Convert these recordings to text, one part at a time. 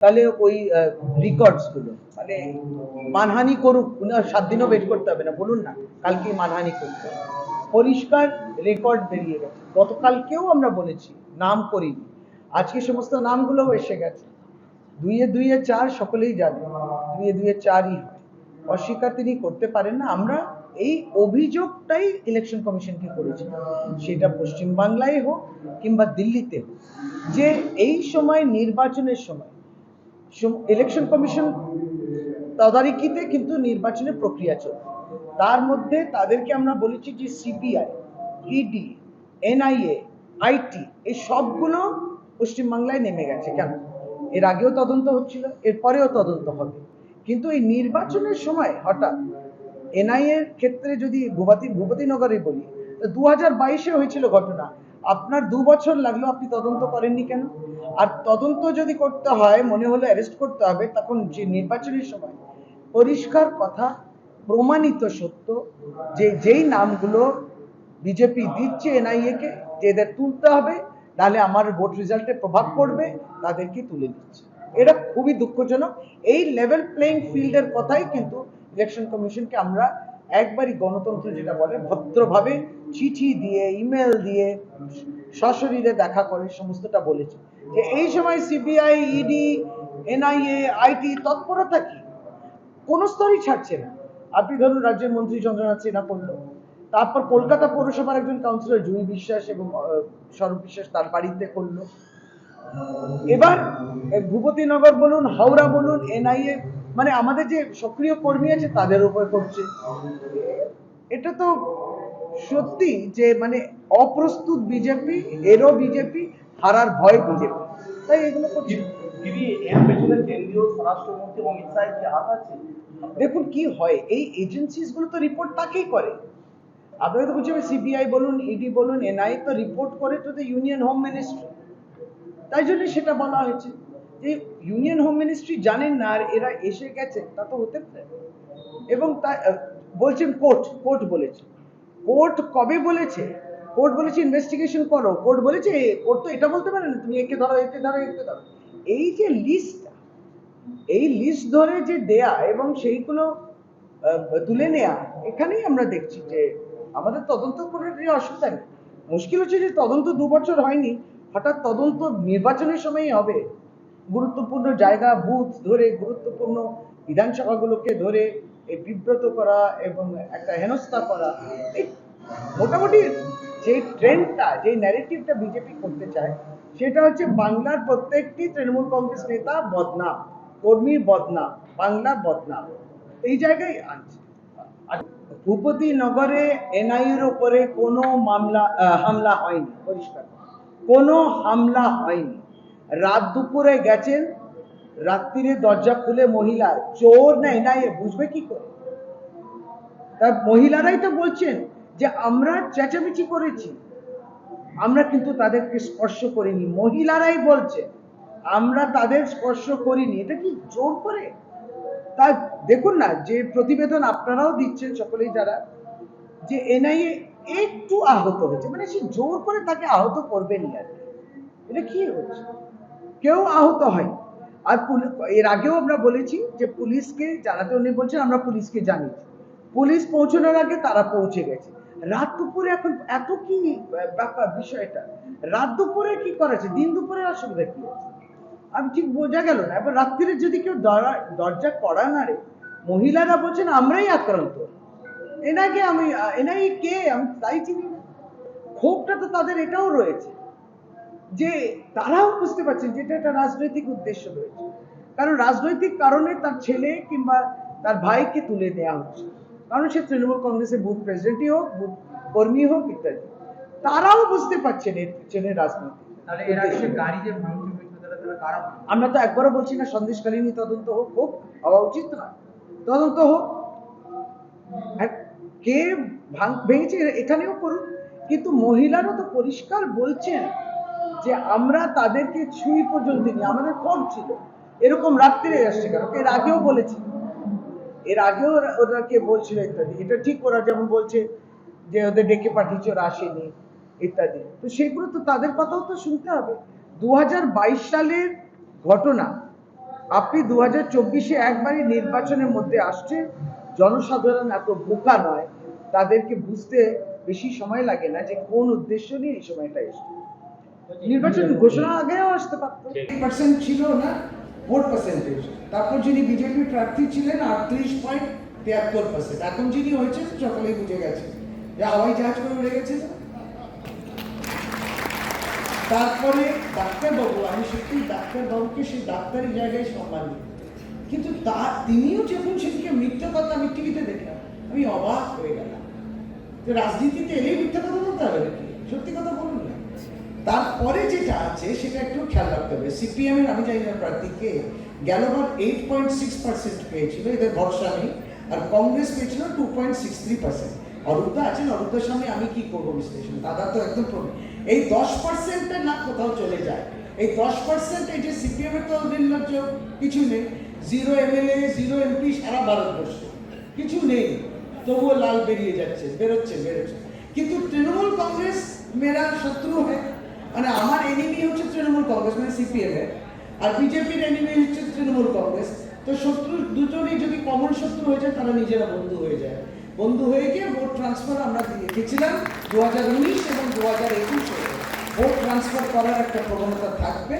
তাহলে ওই রেকর্ডস গুলো মানে মানহানি করুক, 7 দিনও ওয়েট করতে হবে না, বলুন না কালকে মানহানি করতে হবে। পরিষ্কার রেকর্ড বেরিয়ে গেছে। গতকালকেও আমরা বলেছি নাম করিনি, আজকে সমস্ত নামগুলো এসে গেছে। 2-2 4 সকলেই জানে, 2-2 4ই হয়। অস্বীকার তিনি করতে পারেন না। আমরা এই অভিযোগটাই ইলেকশন কমিশনকে করেছি, সেটা পশ্চিমবাংলায় হোক কিংবা দিল্লিতে হোক, যে এই সময় নির্বাচনের সময় ইলেকশন কমিশন তদারকিতে কিন্তু নির্বাচনের প্রক্রিয়া চলছে। তার মধ্যে তাদেরকে আমরা বলেছি যে সিবিআই, ইডি, এনআইএ, আইটি এই সবগুলো পশ্চিমবাংলায় নেমে গেছে। কেন? এর আগেও তদন্ত হচ্ছিল, এরপরেও তদন্ত হবে, কিন্তু এই নির্বাচনের সময় হঠাৎ এনআইএর ক্ষেত্রে যদি ভূপতিনগরে বলি, 2022-এ হয়েছিল ঘটনা, আপনার 2 বছর লাগলো, আপনি তদন্ত করেননি কেন? আর তদন্ত যদি করতে হয়, মনে হলো অ্যারেস্ট করতে হবে, তখন যে নির্বাচনের সময় পরিষ্কার কথা, প্রমাণিত সত্য, যে যেই নামগুলো বিজেপি দিচ্ছে এনআইএ কে, যে এদের তুলতে হবে, তাহলে আমার ভোট রেজাল্টে প্রভাব পড়বে, তাদেরকে তুলে দিচ্ছে। এটা খুবই দুঃখজনক। এই লেভেল প্লেইং ফিল্ডের কথাই কিন্তু ইলেকশন কমিশনকে আমরা একবারই গণতন্ত্র যেটা বলে ভদ্রভাবে চিঠি দিয়ে, ইমেল দিয়ে, সশরীরে দেখা করে সমস্তটা বলেছে যে এই সময় সিবিআই, ইডি, এনআইএ, আইটি তৎপরতা কি, কোন স্তরই ছাড়ছে না। আপনি ধরুন রাজ্যের মন্ত্রী চন্দ্রনাথ সিনহা করলো, তারপর কলকাতা পৌরসভার একজন কাউন্সিলর জুঁই বিশ্বাস এবং স্বরূপ বিশ্বাস তার বাড়িতে করলো। এবার ভূপতিনগর বলুন, হাওড়া বলুন, এনআইএ মানে আমাদের যে সক্রিয় কর্মী আছে তাদের উপর করছে। এটা তো সত্যি যে মানে অপ্রস্তুত বিজেপি, এরও বিজেপি, হারার ভয় বিজেপি, তাই এগুলো করছে। দেখুন কি হয়, এই এজেন্সিস গুলো তো রিপোর্ট তাকেই করে। আপনাকে তো বলছি সিবিআই বলুন, ইডি বলুন, এনআইএ তো রিপোর্ট করে তো ইউনিয়ন হোম মিনিস্ট্রি, তাই জন্য সেটা বলা হয়েছে যে ইউনিয়ন হোম মিনিস্ট্রি জানেন না আর এরা এসে গেছে, তা তো হতে পারে। এবং তা বলছেন কোর্ট বলেছে। কোর্ট কবে বলেছে? কোর্ট বলেছে ইনভেস্টিগেশন করো। কোর্ট বলেছে, কোর্ট তো এটা বলতে পারে না তুমি একে ধরো, একে ধরো, একে ধরো। এই যে লিস্ট, এই লিস্ট ধরে যে দেয়া এবং সেইগুলো তুলে নেয়া, এখানেই আমরা দেখছি যে আমাদের তদন্ত করে অসুবিধা নেই। মুশকিল হচ্ছে যে তদন্ত 2 বছর হয়নি, হঠাৎ তদন্ত নির্বাচনের সময়ই হবে। গুরুত্বপূর্ণ জায়গা, বুথ ধরে, গুরুত্বপূর্ণ বিধানসভাগুলোকে ধরে এই বিব্রত করা এবং একটা হেনস্থা করা, এই মোটামুটি যে ট্রেন্ডটা, যে ন্যারেটিভটা বিজেপি করতে চায়, সেটা হচ্ছে বাংলার প্রত্যেকটি তৃণমূল কংগ্রেস নেতা বদনাম, কর্মী বদনাম, বাংলা বদনাম, এই জায়গায় আনছে। ভূপতিনগরে এনআইএর উপরে কোনো হামলা হয়নি, পরিষ্কার কোনো হামলা হয়নি। রাত দুপুরে গেছেন, রাত্রিরে দরজা খুলে মহিলা, চোর না এনআইএ বুঝবে কি করে? তার মহিলারাই তো বলছেন যে আমরা চেঁচামেচি করেছি, আমরা কিন্তু তাদেরকে স্পর্শ করিনি। মহিলারাই বলছে আমরা তাদের স্পর্শ করিনি। এটা কি জোর করে? তা দেখুন না, যে প্রতিবেদন আপনারাও দিচ্ছেন সকলেই যারা, যে এনআইএ একটু আহত হয়েছে, মানে সে জোর করে তাকে আহত করবেনি আর। এটা কি হচ্ছে? কেউ আহত হয়। আর এর আগেও আমরা বলেছি যে পুলিশকে জানাতে, উনি বলছেন আমরা পুলিশকে জানিয়েছি, পুলিশ পৌঁছানোর আগে তারা পৌঁছে গেছে। রাত দুপুরে এখন এত কি ব্যাপার বিষয়টা? রাত দুপুরে কি করেছে, দিন দুপুরে অসুবিধা কি আছে? আমি ঠিক বোঝা গেল না। এবার রাত্রিরে যদি কেউ দরজা কড়া নাড়ে, মহিলারা বলছেন আমরাই আক্রান্ত, এনাকে আমি, এনাই কে আমি তাই চিনি না। ক্ষোভটা তো তাদের এটাও রয়েছে যে তারাও বুঝতে পারছেন যে এটা একটা রাজনৈতিক উদ্দেশ্য রয়েছে, কারণ রাজনৈতিক কারণে তার ছেলে কিংবা তার ভাইকে তুলে দেওয়া হচ্ছে, কারণ সে তৃণমূল কংগ্রেসের বুথ প্রেসিডেন্টই হোক, বুথ কর্মী হোক ইত্যাদি। তারাও বুঝতে পারছেন এর পিছনে রাজনীতি। আমরা তো একবারও বলছি না সন্দেশকালীনই তদন্ত হোক, হওয়া উচিত না, তদন্ত হোক, কে ভেঙেছে এখানেও করুন, কিন্তু মহিলারা তো পরিষ্কার বলছেন যে আমরা তাদেরকে ছুঁই পর্যন্ত নিয়ে আমাদের খবর ছিল, এরকম রাত্রে আসছে কেন? এর আগেও বলেছি, এর আগেও ওদেরকে বলছিল ইত্যাদি। এটা ঠিক, ওরা যেমন বলছে যে ওদের ডেকে পাঠিয়েছে, ওরা আসেনি ইত্যাদি, তো সেগুলো তো তাদের কথাও তো শুনতে হবে। 2022 সালের ঘটনা, আপনি 2024-এ একবারই নির্বাচনের মধ্যে আসছে, জনসাধারণ এত বোকা নয়, তাদেরকে বুঝতে বেশি সময় লাগে না যে কোন উদ্দেশ্য নিয়ে এই সময়টা এসছে। নির্বাচন ঘোষণা আগেও আসতে পারত। 8% ছিল না ভোট পার্সেন্টেজ, তারপর যিনি বিজেপি প্রার্থী ছিলেন 38.73%, এখন যিনি হয়েছেন সকলেই বুঝে গেছে যে হাওয়াই জাহাজ করে উড়ে গেছে। তারপরে ডাক্তারবাবু, আমি সত্যি ডাক্তারবাবুকে সেই ডাক্তারি জায়গায় সম্মান দিই, কিন্তু তিনিও যখন সেদিকে মিথ্যা কথা আমি টিভিতে দেখলাম, আমি অবাক হয়ে গেলাম যে রাজনীতিতে এলেই মিথ্যা কথা বলতে হবে নাকি? সত্যি কথা বলুন না। তারপরে যেটা আছে সেটা একটু খেয়াল রাখতে হবে। সিপিএম এর আমি জানি না প্রার্থীকে গেলবার 8.6% পেয়েছিল, এদের ভরসা নেই। আর কংগ্রেস পেয়েছিল 2.63%। অরূপদা আছেন, অরূপদার সামনে আমি কি করবো বিশ্লেষণ, দাদা তো একদম প্রবলেম। এই 10% না কোথাও চলে যায়, এই 10% এই যে সিপিএম এর তো নির্লজ্জ কিছু নেই, 0 MLA 0 MP সারা ভারতবর্ষে কিছু নেই, তবুও লাল বেরিয়ে যাচ্ছে, বেরোচ্ছে। কিন্তু তৃণমূল কংগ্রেস মেরা শত্রু হয়, মানে আমার এনিমি হচ্ছে তৃণমূল কংগ্রেস, মানে সিপিএম এর, আর বিজেপির এনিমি হচ্ছে তৃণমূল কংগ্রেস। তো শত্রু দুজনেই যদি কমন শত্রু হয়ে যায়, তারা নিজেরা বন্ধু হয়ে যায়। বন্ধু হয়ে গিয়ে ভোট ট্রান্সফার আমরা দেখেছিলাম 2019 এবং 2021-এ ভোট ট্রান্সফার করার একটা প্রবণতা থাকবে,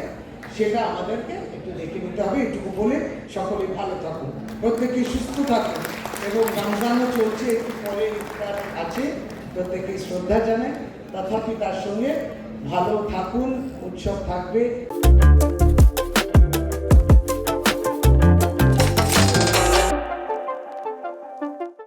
সেটা আমাদেরকে একটু দেখে নিতে হবে। এটুকু বলে সকলে ভালো থাকুন, প্রত্যেকে সুস্থ থাকুন, এবং রমজানও চলছে, একটু পরে ইফতার আছে, প্রত্যেকে শ্রদ্ধা জানাই। তথাপি তার সঙ্গে ভালো থাকুন, উৎসব থাকবে।